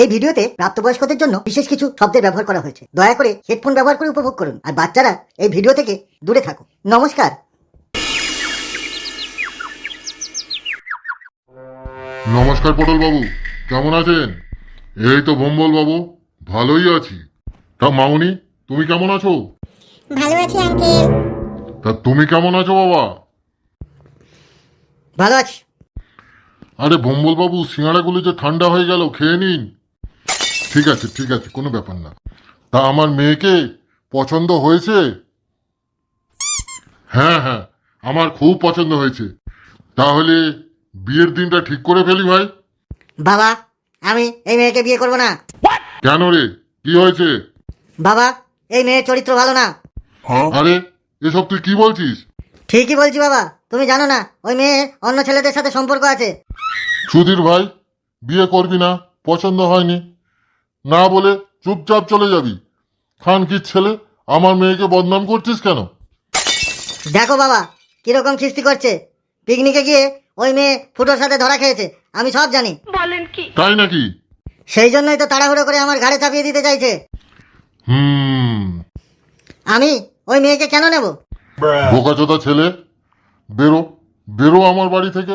এই ভিডিওতে প্রাপ্তবয়স্কদের জন্য বিশেষ কিছু শব্দের ব্যবহার করা হয়েছে। দয়া করে হেডফোন ব্যবহার করে উপভোগ করুন, আর বাচ্চারা এই ভিডিও থেকে দূরে থাকুন। নমস্কার। নমস্কার পটল বাবু, কেমন আছেন? এই তো ভম্বল বাবু, ভালোই আছি। তা মামুনি, তুমি কেমন আছো? ভালো আছি আঙ্কেল। তা তুমি কেমন আছো বাবা? ভালো আছি। আরে ভম্বল বাবু, সিঙ্গাড়াগুলো যে ঠান্ডা হয়ে গেল, খেয়ে নিন। ঠিক আছে ঠিক আছে, কোনো ব্যাপার না। তা আমার মেয়েকে পছন্দ হয়েছে? হ্যাঁ হ্যাঁ, আমার খুব পছন্দ হয়েছে। তাহলে বিয়ের দিনটা ঠিক করে ফেলি ভাই। বাবা, আমি এই মেয়েকে বিয়ে করব না। কেন রে, কি হয়েছে? বাবা, এই মেয়ের চরিত্র ভালো না। আরে এসব তুই কি বলছিস? ঠিকই বলছি বাবা, তুমি জানো না ওই মেয়ে অন্য ছেলেদের সাথে সম্পর্ক আছে। সুধীর ভাই, বিয়ে করবি না, পছন্দ হয়নি না বলে চুপচাপ চলে যাবি। খান কি ছেলে, আমার মেয়েকে বদনাম করছিস কেন? দেখো বাবা কিরকম খিস্তি করছে। পিকনিকে গিয়ে ওই মেয়ে ফুটোর সাথে ধরা খেয়েছে, আমি সব জানি। তাই নাকি? সেই জন্যই তো তাড়াহুড়ো করে আমার ঘাড়ে চাপিয়ে দিতে চাইছে। আমি ওই মেয়েকে কেন নেব? বোকাচোদা ছেলে, বেরো বেরো আমার বাড়ি থেকে।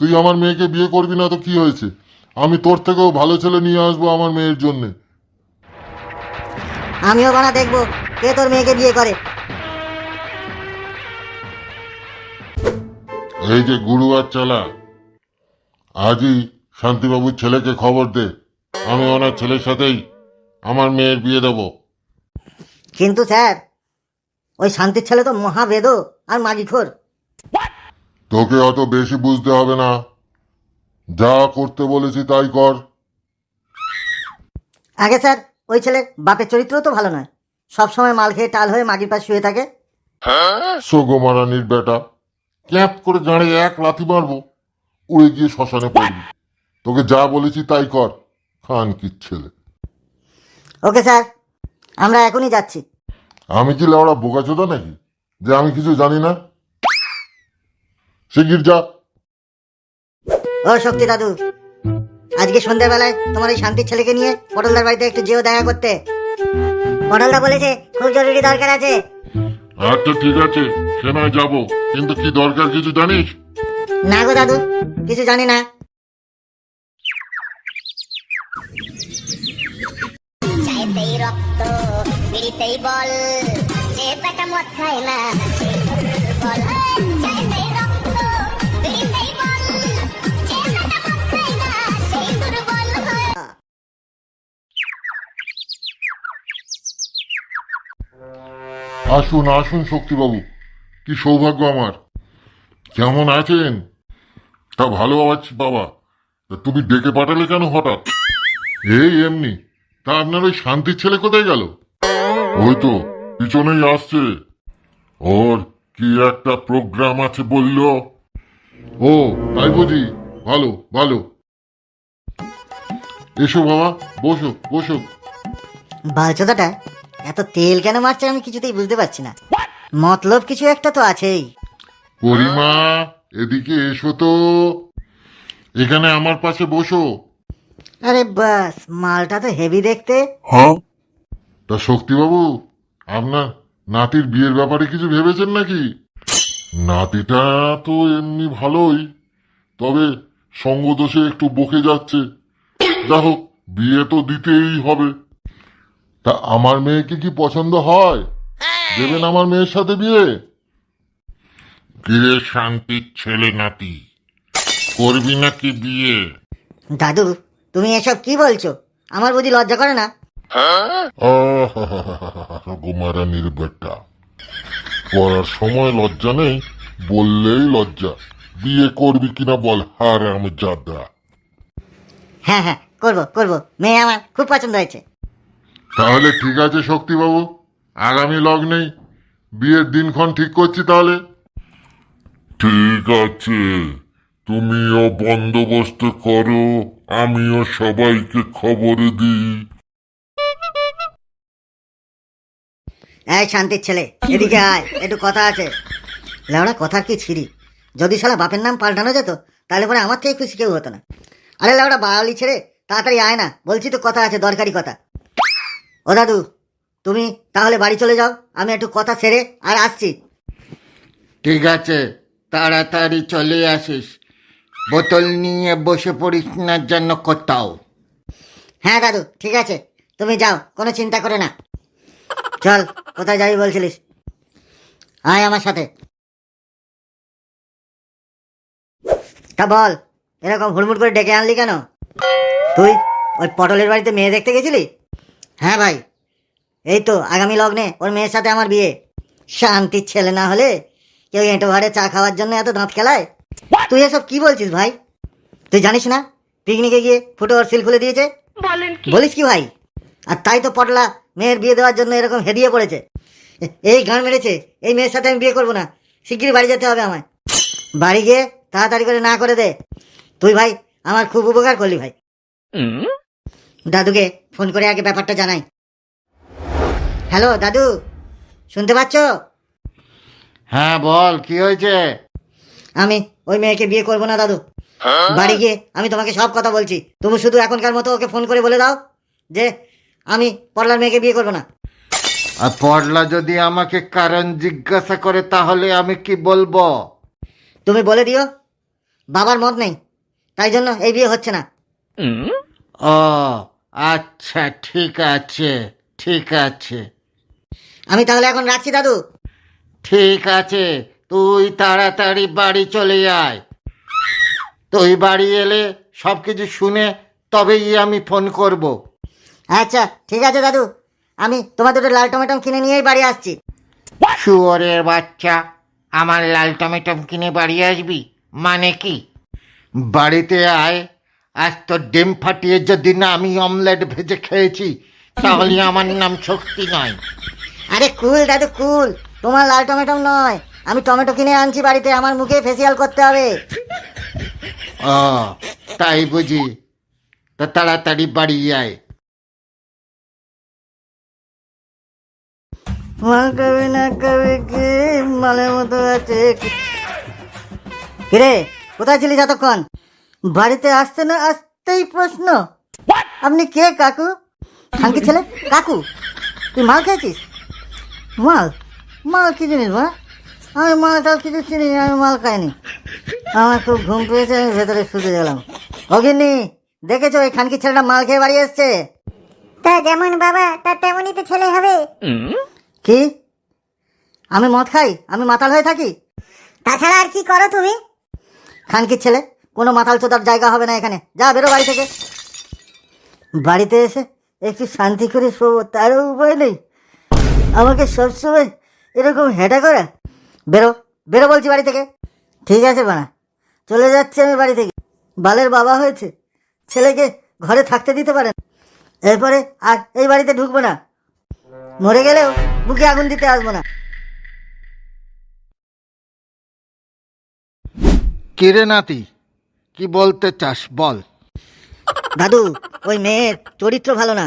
তুই আমার মেয়েকে বিয়ে করবি না তো কি হয়েছে? আমি তোর থেকেও ভালো ছেলে নিয়ে আসবো আমার মেয়ের জন্য। আমিও বানা দেখবো কে তোর মেয়েকে বিয়ে করে। এই যে গুরু আর চালা, আজই শান্তিবাবুর ছেলেকে খবর দে, আমি ওনার ছেলের সাথেই আমার মেয়ের বিয়ে দেবো। কিন্তু স্যার, ওই শান্তির ছেলে তো মহাবেদ আর মাগিখোর। তোকে অত বেশি বুঝতে হবে না, যা করতে বলেছি তাই কর। আগে স্যার, ওই ছেলের বাপের চরিত্র তো ভালো নয়, সবসময় মাল খেয়ে টাল হয়ে মাগির পাশ শুয়ে থাকে। সোগো মারানির বেটা, ক্যাপ করে গাঁড়ে এক লাথি মারবো, উড়ে গিয়ে শ্মশানে পড়বি। তোকে যা বলেছি তাই কর, খান কি ছেলে। ওকে স্যার, আমরা এখনই যাচ্ছি। আমি কি লেওড়া বোকাচোদা নাকি যে আমি কিছু জানি না? শিগগির যা। ও শক্তি দাদু, আজকে সন্ধ্যাবেলায় তোমার এই শান্তির ছেলেকে নিয়ে পটলদার বাড়িতে একটু যেও দেখা করতে। পটলদা বলেছে খুব জরুরি দরকার আছে। আচ্ছা ঠিক আছে, সে নয় যাবো, কিন্তু কি দরকার কিছু জানিস? না গো দাদু, কিছু জানি না। চাইতেই রক্ত, বিড়িতেই বল, যে পেটা মদ খায় না সে দুর্বল। চাইতেই রক্ত, বিড়িতেই বল, যে পেটা মদ খায় না সে দুর্বল হয়। আসুন আসুন শক্তিবাবু, কি সৌভাগ্য আমার। কেমন আছেন? তা ভালো আছি বাবা। তা তুমি ডেকে পাঠালে কেন হঠাৎ? এই এমনি। তা আপনার ওই শান্তির ছেলে কোথায় গেল? ওই তো পিছনেই আসছে, ওর কি একটা প্রোগ্রাম আছে বললো। ও তাই বুঝি, ভালো ভালো। এসো বাবা, বসো বসো। বালচোদাটা এত তেল কেন মারছে আমি কিছুতেই বুঝতে পারছি না। মতলব কিছু একটা তো আছেই। পরিমা, এদিকে এসো তো, এখানে আমার পাশে বসো। আরে বাস, মালটা তো হেভি দেখতে। তা শক্তিবাবু, আপনার নাতির বিয়ের ব্যাপারে কিছু ভেবেছেন নাকি? নাতিটা তো এমনি ভালোই, তবে সঙ্গদোষে একটু বকে যাচ্ছে। যা হোক, বিয়ে তো দিতেই হবে। তা আমার মেয়েকে কি পছন্দ হয়? দেবেন আমার মেয়ের সাথে বিয়ে? বিয়ে শান্তির ছেলে নাতি, করবি নাকি বিয়ে? দাদু, তুমি এসব কি বলছো? আমার বুঝি লজ্জা করে না? গোমারানির বেটা, পড়ার সময় লজ্জা নেই, বললেই লজ্জা। বিয়ে করবি কিনা বল, হারামজাদা। হ্যাঁ হ্যাঁ, করবো করবো, মেয়ে আমার খুব পছন্দ হয়েছে। তাহলে ঠিক আছে শক্তিবাবু, আগামী লগ্নেই বিয়ের দিনক্ষণ ঠিক করছি তাহলে। ঠিক আছে, তুমিও বন্দোবস্ত করো, আমিও সবাইকে খবর দিই। এই শান্তির ছেলে, এদিকে আয়, একটু কথা আছে। লেওড়া কথার কি ছিরি, যদি শালা বাপের নাম পাল্টানো যেত তাহলে পরে আমার থেকে খুশি কেউ হতো না। আরে লেওড়া বাওয়ালি ছেড়ে তাড়াতাড়ি আয় না, বলছি তো কথা আছে, দরকারি কথা। ও দাদু, তুমি তাহলে বাড়ি চলে যাও, আমি একটু কথা সেরে আর আসছি। ঠিক আছে, তাড়াতাড়ি চলে আসিস। বোতল নিয়ে বসে পড়িস না যেন কোথাও। হ্যাঁ দাদু, ঠিক আছে, তুমি যাও, কোনো চিন্তা করে না। চল, কোথায় যাবি বলছিলিস? আয় আমার সাথে। তা বল, এরকম হুড়মুড় করে ডেকে আনলি কেন? তুই ওই পটলের বাড়িতে মেয়ে দেখতে গেছিলি? হ্যাঁ ভাই, এই তো আগামী লগ্নে ওর মেয়ের সাথে আমার বিয়ে। শান্তির ছেলে না হলে কেউ এঁটো ঘরে চা খাওয়ার জন্য এত দাঁত খেলায়? তুই এসব কি বলছিস ভাই? তুই জানিস না পিকনিকে গিয়ে ফুটো ওর সিল খুলে দিয়েছে? বলিস কি ভাই? আর তাই তো পটলা মেয়ের বিয়ে দেওয়ার জন্য এরকম হেদিয়ে পড়েছে। এই গান মেরেছে, এই মেয়ের সাথে আমি বিয়ে করবো না, শিগগিরই বাড়ি যেতে হবে আমায়। বাড়ি গিয়ে তাড়াতাড়ি করে না করে দে। তুই ভাই আমার খুব উপকার করলি ভাই। দাদুকে ফোন করে আগে ব্যাপারটা জানাই। হ্যালো দাদু, শুনতে পাচ্ছ? হ্যাঁ বল, কি হয়েছে? আমি ওই মেয়েকে বিয়ে করবো না দাদু। বাড়ি গিয়ে আমি তোমাকে সব কথা বলছি, তুমি শুধু এখনকার মতো ওকে ফোন করে বলে দাও যে আমি পটলার মেয়েকে বিয়ে করবো না। আর পড়লা যদি আমাকে কারণ জিজ্ঞাসা করে তাহলে আমি কি বলবো? তুমি বলে দিও বাবার মত নেই, তাই জন্য এই বিয়ে হচ্ছে না। ও আচ্ছা, ঠিক আছে ঠিক আছে আমি তাহলে এখন রাখছি দাদু। ঠিক আছে, তুই তাড়াতাড়ি বাড়ি চলে আয়। তুই বাড়ি এলে সব কিছু শুনে তবেই আমি ফোন করব। আচ্ছা ঠিক আছে দাদু, আমি তোমার দুটো লাল টমেটো কিনে নিয়েই বাড়ি আসছি। শুয়োরের বাচ্চা, আমার লাল টমেটো কিনে বাড়ি আসবি মানে কি? বাড়িতে আয়, আজ তো ডিম ফাটিয়ে যদি না আমি অমলেট ভেজে খেয়েছি তাহলে আমার নাম শক্তি নয়। আরে কুল দাদু কুল, তোমার লাল টমেটো নয়, আমি টমেটো কিনে আনছি বাড়িতে, আমার মুখে ফেসিয়াল করতে হবে। ও তাই বুঝি? তা তাড়াতাড়ি বাড়ি আয়। মাল কবে না কবে কি মালের মতো আছে। কিরে, কোথায় ছিলিস এতক্ষণ? বাড়িতে আসতে না আসতেই প্রশ্ন। আপনি কে কাকু? খানকি ছেলে কাকু, তুই মাল খেয়েছিস? মাল মাল কি জিনিস মা? আমি মাল টাল কিছু চিনি না, আমি মাল খাইনি। আমার খুব ঘুম পেয়েছে, আমি ভেতরে শুতে গেলাম। অগিনি, দেখেছো এই খানকি ছেলেটা মাল খেয়ে বাড়ি এসছে? তা যেমন বাবা তা তেমনই তো ছেলে হবে। কি? আমি মদ খাই, আমি মাতাল হয়ে থাকি? তাছাড়া আর কি করো তুমি? খানকির ছেলে, কোনো মাতাল চোদার জায়গা হবে না এখানে, যা বেরো বাড়ি থেকে। বাড়িতে এসে একটু শান্তি করে শোবো তারও উপায় নেই, আমাকে সবসময় এরকম হেঁটা করে। বেরো বেরো বলছি বাড়ি থেকে। ঠিক আছে বানা, চলে যাচ্ছি আমি বাড়ি থেকে। বালের বাবা হয়েছে, ছেলেকে ঘরে থাকতে দিতে পারেন, এরপরে আর এই বাড়িতে ঢুকবো না, মরে গেলেও বুকে আগুন দিতে আসবো না। কিরে নাতি, কি বলতে চাস বল? দাদু, ওই মেয়ের চরিত্র ভালো না।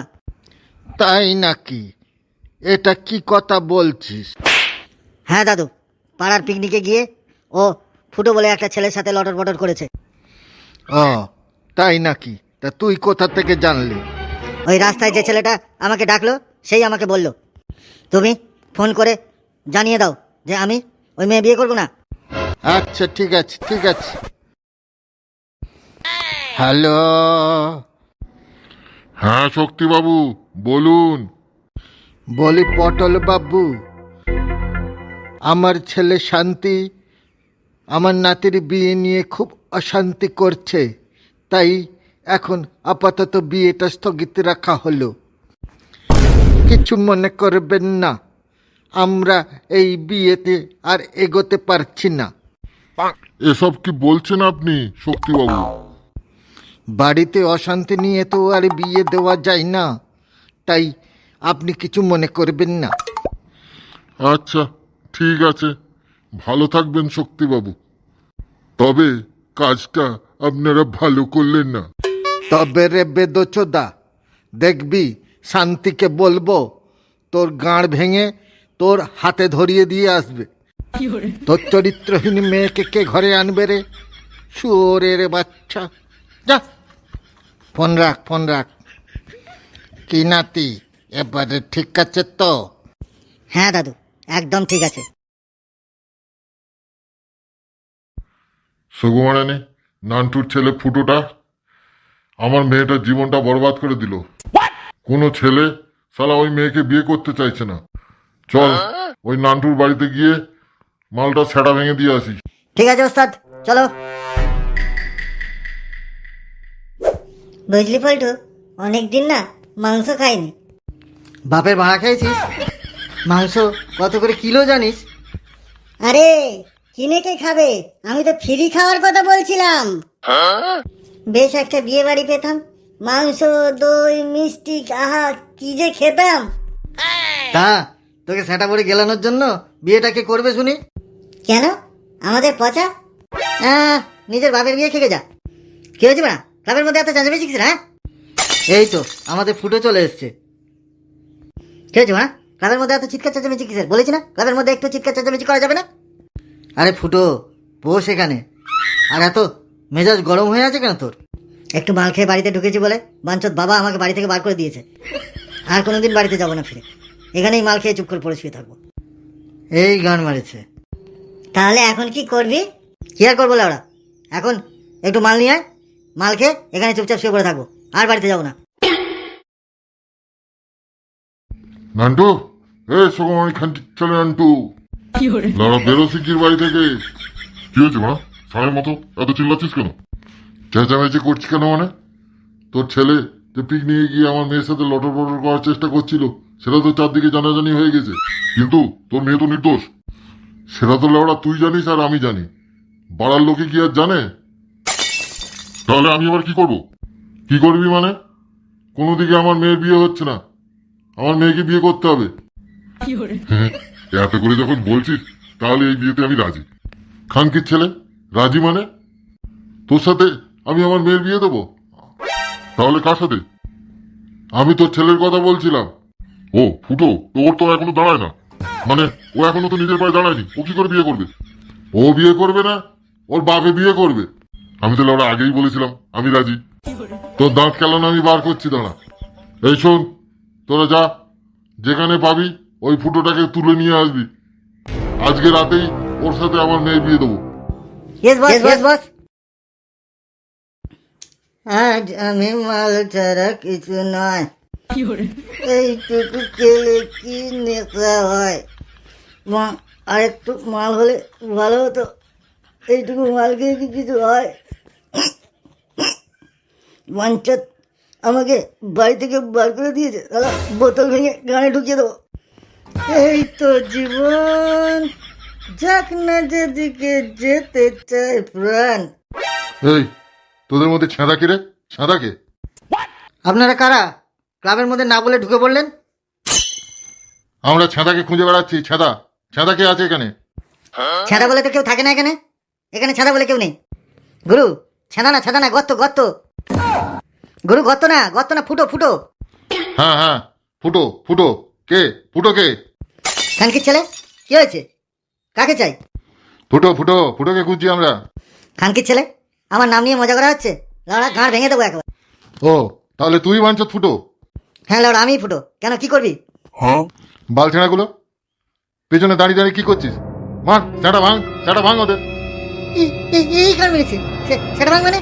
তাই নাকি? এটা কি কথা বলছিস? হ্যাঁ দাদু, পাড়ার পিকনিকে গিয়ে ও ফুটো বলে একটা ছেলের সাথে লটর বটর করেছে। ও তাই নাকি? তা তুই কোথা থেকে জানলি? ওই রাস্তায় যে ছেলেটা আমাকে ডাকলো সেই আমাকে বলল। তুমি ফোন করে জানিয়ে দাও যে আমি ওই মেয়ে বিয়ে করবো না। আচ্ছা ঠিক আছে ঠিক আছে। হ্যালো, হ্যাঁ শক্তিবাবু, বলুন। বলি পটল বাবু, আমার ছেলে শান্তি আমার নাতির বিয়ে নিয়ে খুব অশান্তি করছে, তাই এখন আপাতত বিয়েটা স্থগিত রাখা হলো। কিছু মনে করবেন না, আমরা এই বিয়েতে আর এগোতে পারছি না। এসব কি বলছেন আপনি শক্তিবাবু? বাড়িতে অশান্তি নিয়ে তো আর বিয়ে দেওয়া যায় না, তাই আপনি কিছু মনে করবেন না। আচ্ছা ঠিক আছে, ভালো থাকবেন শক্তিবাবু। তবে কাজটা আপনারা ভালো করলেন না। তবে রে বেদচোদা, দেখবি শান্তিকে বলবো তোর গাঁড় ভেঙে তোর হাতে ধরিয়ে দিয়ে আসবে। তোর চরিত্রহীন মেয়েকে কে ঘরে আনবে রে? শুয়োরের বাচ্চা, যা। ফোন রাখ, ফোন রাখ। কি নাতি, এবারে ঠিক আছে তো? হ্যাঁ দাদু, একদম ঠিক আছে। সুকুমারানি, নান্টুর ছেলে ফুটোটা আমার মেয়েটার জীবনটা বরবাদ করে দিল। কোনো ছেলে শালা ওই মেয়েকে বিয়ে করতে চাইছে না। চল ওই নান্টুর বাড়িতে গিয়ে মালটা সেটা ভেঙে দিয়ে আসি। ঠিক আছে ওস্তাদ, চলো। বুঝলি পল্টু, অনেকদিন না মাংস খাইনি। বাপের ভাড়া খাইছিস? মাংস কত করে কিলো জানিস? আরে কিনে কে খাবে, আমি তো ফ্রি খাওয়ার কথা বলছিলাম। বেশ একটা বিয়ে বাড়ি পেতাম, মাংস দই মিষ্টি, আহা কি যে খেতাম। তা তোকে সেটা পরে গেলানোর জন্য বিয়েটাকে করবে শুনি? কেন, আমাদের পচা? নিজের বাপের বিয়ে খেয়ে যা। কি হয়েছে না, ক্লাবের মধ্যে এত চেঁচামেচি কিসের? হ্যাঁ, এই তো আমাদের ফুটো চলে এসছে। কি হয়েছে না, ক্লাবের মধ্যে এত চিৎকার চেঁচামেচি কিসের? বলেছি না ক্লাবের মধ্যে একটু চিৎকার চেঁচামেচি করা যাবে না। আরে ফুটো, বস এখানে। আর এত মেজাজ গরম হয়ে আছে কেন তোর? একটু মাল খেয়ে বাড়িতে ঢুকেছি বলে বাঞ্চত বাবা আমাকে বাড়ি থেকে বার করে দিয়েছে। আর কোনোদিন বাড়িতে যাবো না ফিরে, এখানেই মাল খেয়ে চুপ করে পড়ে শুয়ে থাকবো। এই গান মারেছে। তাহলে এখন কি করবি? কি আর করবো ওরা, এখন একটু মাল নিয়ে আয়, মাল খেয়ে এখানে চুপচাপ শুয়ে পড়ে থাকবো, আর বাড়িতে যাবো না। নান্টু, এ সুকুমারানি খান্তি চলে নান্টু। লড়া বেরো শিগগির বাড়ি থেকে। কি হয়েছে মা, সারের মতো এত চিল্লাচ্ছিস কেন? চেঁচামেচি করছিস কেন? মানে তোর ছেলে যে পিকনিকে গিয়ে আমার মেয়ের সাথে লটর পটর করার চেষ্টা করছিল, সেটা তো চারদিকে জানাজানি হয়ে গেছে। কিন্তু তোর মেয়ে তো নির্দোষ, সেটা তো লেওড়া তুই জানিস আর আমি জানি। পাড়ার লোকে কি আর জানে? তাহলে আমি আবার কি করব? কি করবি মানে? কোনো দিকে আমার মেয়ের বিয়ে হচ্ছে না, আমার মেয়েকে বিয়ে করতে হবে। হ্যাঁ, এত করে যখন বলছিস তাহলে এই বিয়েতে আমি রাজি। খানকির ছেলে রাজি মানে? তোর সাথে আমি আমার মেয়ের বিয়ে দেবো? তাহলে কার সাথে? আমি তোর ছেলের কথা বলছিলাম। ও ফুটো, তোর তো এখনো দাঁড়ায় না, মানে ও এখনো তো নিজের পায়ে দাঁড়ায়নি, ও কি করে বিয়ে করবে? ও বিয়ে করবে না, ওর বাপে বিয়ে করবে। আমি তাহলে ওরা আগেই বলেছিলাম আমি রাজি। তোর দাঁত কেলানো আমি বার করছি, দাঁড়া। এই শোন, তোরা যা, যেখানে পাবি ওই ফুটোটাকে তুলে নিয়ে আসবি। আজকে রাতেই ওর সাথে আমার মেয়ে বিয়ে দেবো। Yes boss, yes boss. আজ আমি মাল ছাড়া কিছু নয়, এইটুকু খেলে কি নেশা হয়। আর একটু মাল হলে ভালো হতো, এইটুকু মাল খেয়ে কি কিছু হয়? বাঞ্চত আমাকে বাড়ি থেকে বার করে দিয়েছে, দাদা বোতল ভেঙে গানে ঢুকিয়ে দেবো। এই তো জীবন, যাক না যেদিকে যেতে চায় প্রাণ। এই তোদের মধ্যে ছেঁদা কে রে? ছেঁদা কে? আপনারা কারা ক্লাবের মধ্যে না বলে ঢুকে পড়লেন? আমরা ছেঁদাকে খুঁজে বেড়াচ্ছি। ছেঁদা, ছেঁদা কে আছে এখানে? ছেঁদা বলে তো কেউ থাকে না এখানে, এখানে ছেঁদা বলে কেউ নেই। গুরু, ছেঁদা না, ছেঁদা না, গর্ত গর্ত। গুরু, গর্ত না, গর্ত না, ফুটো ফুটো। হ্যাঁ হ্যাঁ, ফুটো ফুটো। কে ফুটো? কে? খানকির ছেলে, কি হয়েছে? কাকে চাই? ফুটো ফুটো, ফুটোকে খুঁজছি আমরা। খানকির ছেলে, আমার নাম নিয়ে মজা করা হচ্ছে? লড়া গাঁড় ভেঙে দেবো একবার। ও তাহলে তুই বাঞ্চত ফুটো? হ্যাঁ লড়া, আমিই ফুটো। কেন, কি করবি? বাল ছেঁড়াগুলো পেছনে দাঁড়িয়ে দাঁড়িয়ে কি করছিস? মার, সেটা ভাঙ, সেটা ভাঙ ওদের। এই কার মেরেছে? সেটা ভাঙ মানে?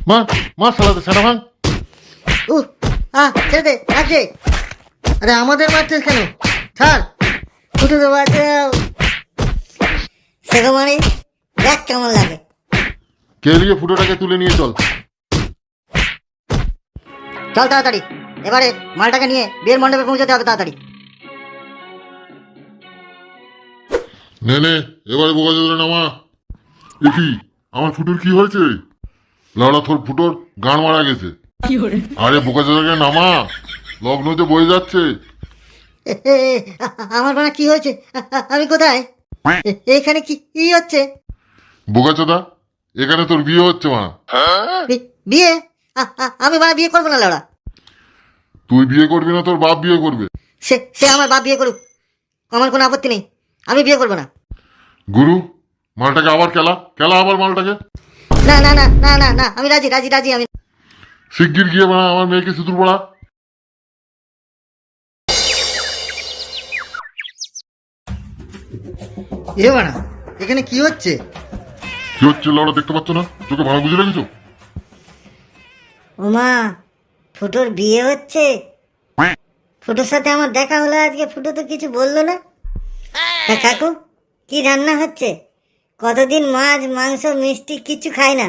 মার মার সালাতে, সেটা ভাঙ। ছেড়ে দে, আছে। আরে আমাদের মারছিস কেন? ছাড়। ফুটো দেবো আছে সেগো মানে, দেখ কেমন লাগে। কে নিয়ে ফুটোটাকে তুলে নিয়ে চল। চল তাড়াতাড়ি, এবারে মালটাকে নিয়ে বিয়ের মণ্ডপে পৌঁছাতে হবে তাড়াতাড়ি। নে নে, এবারে বোকা চোদরা নামা। দেখি আমার ফুটোর কি হয়েছে? লাউড়া তোর ফুটোর গান মারা গেছে। আরে বোকা চোদরাকে নামা, লগ্ন যে বয়ে যাচ্ছে। আমার বানা কি হয়েছে? আমি কোথায়? এখানে কি হচ্ছে? বোকা চোদা, এখানে তোর বিয়ে হচ্ছে মা। বিয়ে? আমি বানা বিয়ে করবো না লড়া। তুই বিয়ে করবি না, তোর বাপ বিয়ে করবে। সে আমার বাপ বিয়ে করুক, আমার কোনো আপত্তি নেই, আমি বিয়ে করবো না। গুরু, মালটাকে আবার কেলা কেলা, আবার মালটাকে। না না না না না না, আমি রাজি রাজি রাজি। আমি শিগগির গিয়ে বাড়া আমার মেয়েকে সিঁদুর পড়া। এ বাড়া, এখানে কি হচ্ছে? কি হচ্ছে লাউড়া দেখতে পাচ্ছ না? চোখে ভাড়া বুঝে রেখেছো? ওমা, ফুটোর বিয়ে হচ্ছে। ফুটোর সাথে আমার দেখা হলো আজকে, ফুটো তো কিছু বললো না। তা কাকু, কি রান্না হচ্ছে? কতদিন মাছ মাংস মিষ্টি কিছু খায় না।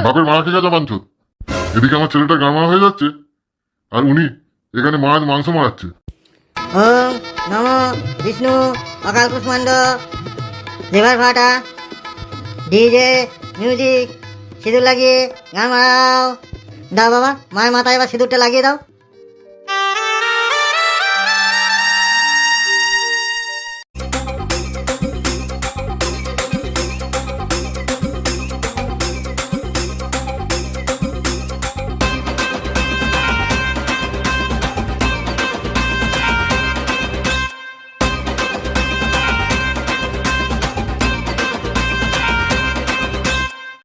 বাপের মাকে গেছে বাঞ্চত। এদিকে আমার ছেলেটা গামা হয়ে যাচ্ছে, আর উনি এখানে মাছ মাংস মারাচ্ছে। ওম নম বিষ্ণু অকাল কুষ্মাণ্ড লেবার ভাটা ডিজে মিউজিক সিঁদুর লাগিয়ে গান মারাও। দাও বাবা, মায়ের মাথায় এবার সিঁদুরটা লাগিয়ে দাও।